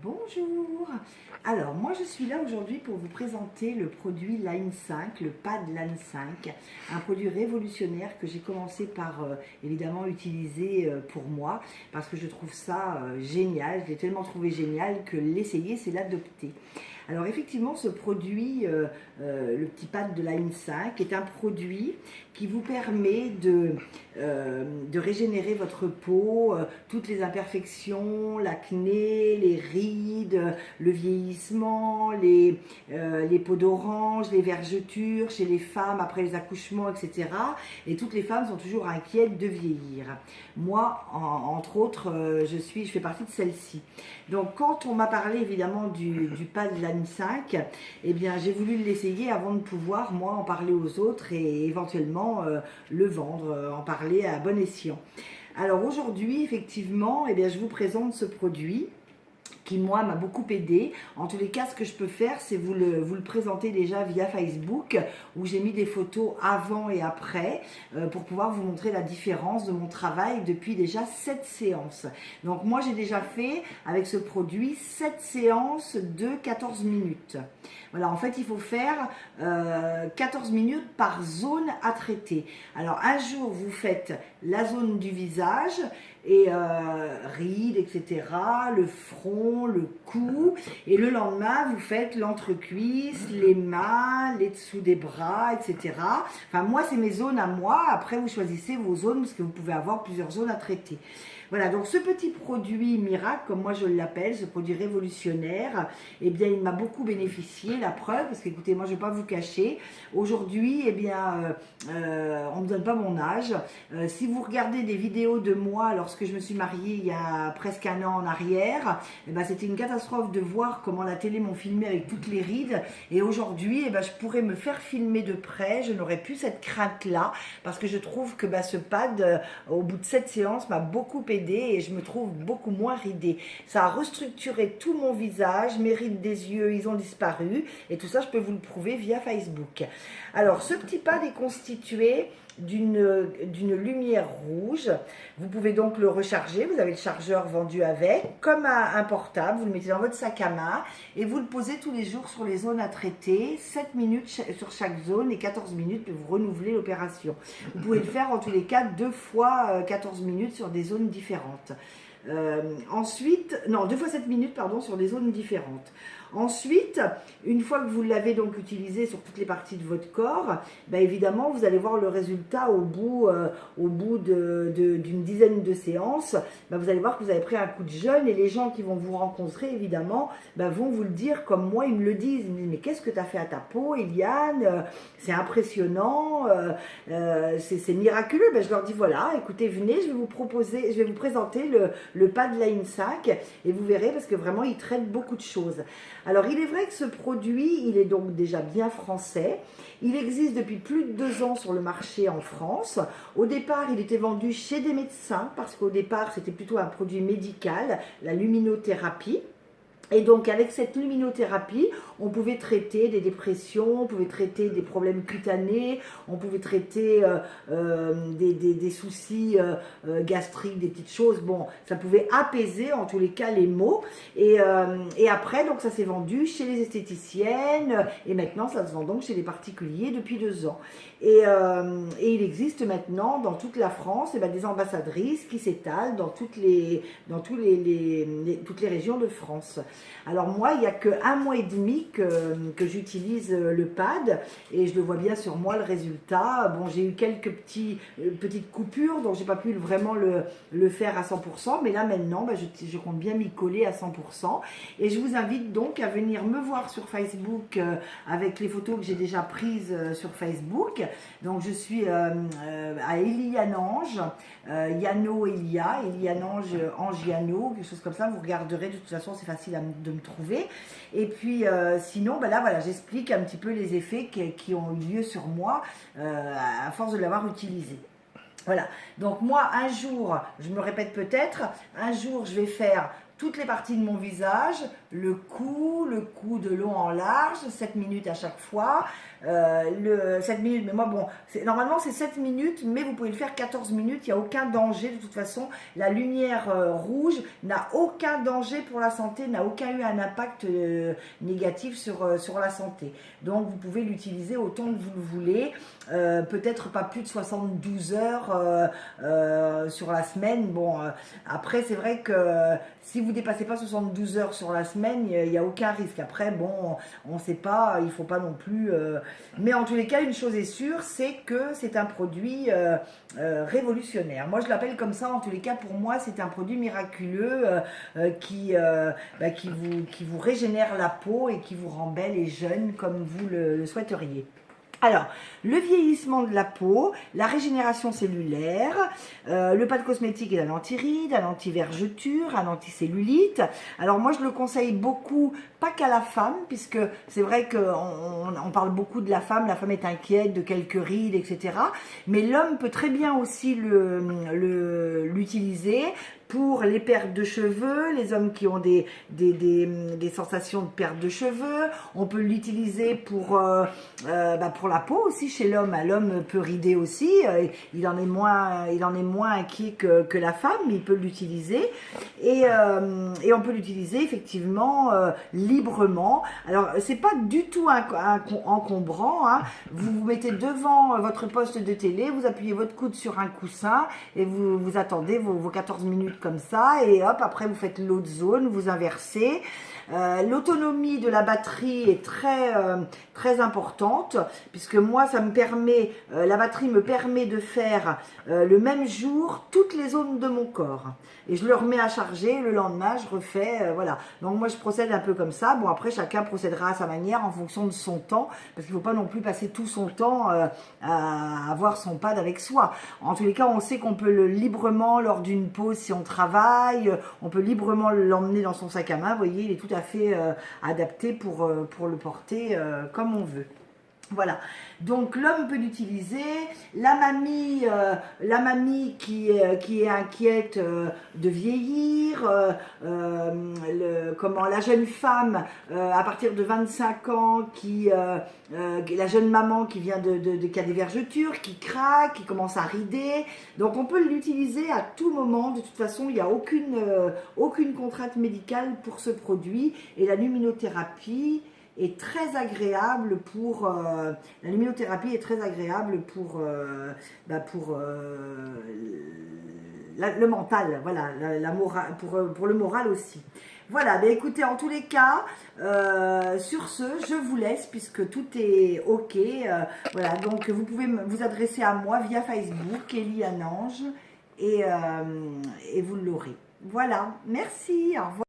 Bonjour. Alors moi je suis là aujourd'hui pour vous présenter le produit Line 5, le pad Line 5, un produit révolutionnaire que j'ai commencé par évidemment utiliser pour moi parce que je trouve ça génial, je l'ai tellement trouvé génial que l'essayer c'est l'adopter. Alors effectivement ce produit, le petit pad de Line 5 est un produit qui vous permet de régénérer votre peau, toutes les imperfections, l'acné, les rides, le vieillissement, les peaux d'orange, les vergetures chez les femmes après les accouchements, etc. Et toutes les femmes sont toujours inquiètes de vieillir. Moi, entre autres, je fais partie de celle-ci. Donc quand on m'a parlé évidemment du pad Line 5, eh bien j'ai voulu l'essayer avant de pouvoir moi en parler aux autres et éventuellement le vendre, en parler à bon escient. Alors aujourd'hui effectivement, eh bien, je vous présente ce produit qui moi m'a beaucoup aidé. En tous les cas, ce que je peux faire, c'est vous le présenter déjà via Facebook, où j'ai mis des photos avant et après, pour pouvoir vous montrer la différence de mon travail depuis déjà 7 séances. Donc moi j'ai déjà fait avec ce produit 7 séances de 14 minutes. Voilà, en fait il faut faire 14 minutes par zone à traiter. Alors un jour vous faites la zone du visage et rides, etc., le front, le cou, et le lendemain vous faites l'entrecuisse, les mains, les dessous des bras, etc. Enfin moi c'est mes zones à moi, après vous choisissez vos zones parce que vous pouvez avoir plusieurs zones à traiter. Voilà, donc ce petit produit miracle, comme moi je l'appelle, ce produit révolutionnaire, eh bien il m'a beaucoup bénéficié, la preuve, parce qu'écoutez, moi je ne vais pas vous cacher, aujourd'hui, eh bien, on ne me donne pas mon âge. Si vous regardez des vidéos de moi lorsque je me suis mariée il y a presque un an en arrière, eh ben, c'était une catastrophe de voir comment la télé m'ont filmé avec toutes les rides, et aujourd'hui, eh ben, je pourrais me faire filmer de près, je n'aurais plus cette crainte-là, parce que je trouve que ce pad, au bout de 7 séances, m'a beaucoup aidé et je me trouve beaucoup moins ridée. Ça a restructuré tout mon visage, mes rides des yeux, ils ont disparu et tout ça, je peux vous le prouver via Facebook. Alors, ce petit pad est constitué d'une lumière rouge. Vous pouvez donc le recharger, vous avez le chargeur vendu avec, comme un portable, vous le mettez dans votre sac à main et vous le posez tous les jours sur les zones à traiter, 7 minutes sur chaque zone et 14 minutes pour vous renouveler l'opération. Vous pouvez le faire en tous les cas 2 fois 14 minutes sur des zones différentes. Ensuite, non, 2 fois 7 minutes, pardon, sur des zones différentes. Ensuite, une fois que vous l'avez donc utilisé sur toutes les parties de votre corps, ben évidemment, vous allez voir le résultat au bout d'une dizaine de séances. Ben vous allez voir que vous avez pris un coup de jeûne et les gens qui vont vous rencontrer, évidemment, ben vont vous le dire comme moi, ils me le disent. Ils me disent, mais qu'est-ce que tu as fait à ta peau, Eliane? C'est impressionnant, c'est miraculeux. Ben, je leur dis, voilà, écoutez, venez, je vais vous présenter le pad Line 5 et vous verrez parce que vraiment, il traite beaucoup de choses. Alors, il est vrai que ce produit, il est donc déjà bien français. Il existe depuis plus de 2 ans sur le marché en France. Au départ, il était vendu chez des médecins parce qu'au départ, c'était plutôt un produit médical, la luminothérapie. Et donc avec cette luminothérapie, on pouvait traiter des dépressions, on pouvait traiter des problèmes cutanés, on pouvait traiter des soucis gastriques, des petites choses. Bon, ça pouvait apaiser en tous les cas les maux. Et après, donc ça s'est vendu chez les esthéticiennes et maintenant ça se vend donc chez les particuliers depuis 2 ans. Et il existe maintenant dans toute la France des ambassadrices qui s'étalent dans toutes les régions de France. Alors moi, il n'y a que 1 mois et demi que j'utilise le pad et je le vois bien sur moi le résultat. Bon, j'ai eu quelques petites coupures donc j'ai pas pu vraiment le faire à 100%, mais là maintenant je compte bien m'y coller à 100% et je vous invite donc à venir me voir sur Facebook avec les photos que j'ai déjà prises sur Facebook. Donc je suis à Elianange, Yano Elia, Elianange Ange Yano, quelque chose comme ça, vous regarderez, de toute façon c'est facile de me trouver. Et puis sinon, là voilà, j'explique un petit peu les effets qui ont eu lieu sur moi à force de l'avoir utilisé. Voilà, donc moi un jour, je me répète peut-être, un jour je vais faire toutes les parties de mon visage, le cou de long en large, 7 minutes à chaque fois. 7 minutes, mais moi bon, normalement c'est 7 minutes, mais vous pouvez le faire 14 minutes, il n'y a aucun danger. De toute façon, la lumière rouge n'a aucun danger pour la santé, n'a aucun eu un impact négatif sur la santé. Donc vous pouvez l'utiliser autant que vous le voulez, peut-être pas plus de 72 heures sur la semaine. Bon, après c'est vrai que si vous dépassez pas 72 heures sur la semaine, il n'y a aucun risque. Après, bon, on ne sait pas, il faut pas non plus... Mais en tous les cas, une chose est sûre, c'est que c'est un produit révolutionnaire. Moi, je l'appelle comme ça. En tous les cas, pour moi, c'est un produit miraculeux qui vous régénère la peau et qui vous rend belle et jeune comme vous le souhaiteriez. Alors, le vieillissement de la peau, la régénération cellulaire, le pad cosmétique est un anti-rides, un anti-vergeture, un anticellulite. Alors moi je le conseille beaucoup, pas qu'à la femme, puisque c'est vrai qu'on parle beaucoup de la femme est inquiète de quelques rides, etc. Mais l'homme peut très bien aussi l'utiliser pour les pertes de cheveux, les hommes qui ont des sensations de perte de cheveux. On peut l'utiliser pour la peau aussi chez l'homme. L'homme peut rider aussi, il en est moins inquiet que la femme, mais il peut l'utiliser. Et on peut l'utiliser effectivement librement. Alors c'est pas du tout encombrant, hein. Vous vous mettez devant votre poste de télé, vous appuyez votre coude sur un coussin et vous attendez vos 14 minutes comme ça, et hop, après vous faites l'autre zone, vous inversez. L'autonomie de la batterie est très importante, puisque moi ça me permet, la batterie me permet de faire le même jour toutes les zones de mon corps, et je le remets à charger, le lendemain je refais, voilà. Donc moi je procède un peu comme ça. Bon, après chacun procédera à sa manière en fonction de son temps, parce qu'il ne faut pas non plus passer tout son temps à avoir son pad avec soi. En tous les cas, on sait qu'on peut librement, lors d'une pause, si on travaille, on peut librement l'emmener dans son sac à main. Vous voyez, il est tout à fait adapté pour le porter comme on veut. Voilà, donc l'homme peut l'utiliser, la mamie qui est inquiète de vieillir, la jeune femme à partir de 25 ans la jeune maman qui vient qui a des vergetures, qui craque, qui commence à rider. Donc on peut l'utiliser à tout moment. De toute façon, il n'y a aucune contrainte médicale pour ce produit, et la luminothérapie est très agréable pour le mental, voilà, pour le moral aussi. Voilà, ben écoutez, en tous les cas, sur ce, je vous laisse puisque tout est ok. Voilà, donc vous pouvez vous adresser à moi via Facebook, Elie Anange, et vous l'aurez. Voilà, merci, au revoir.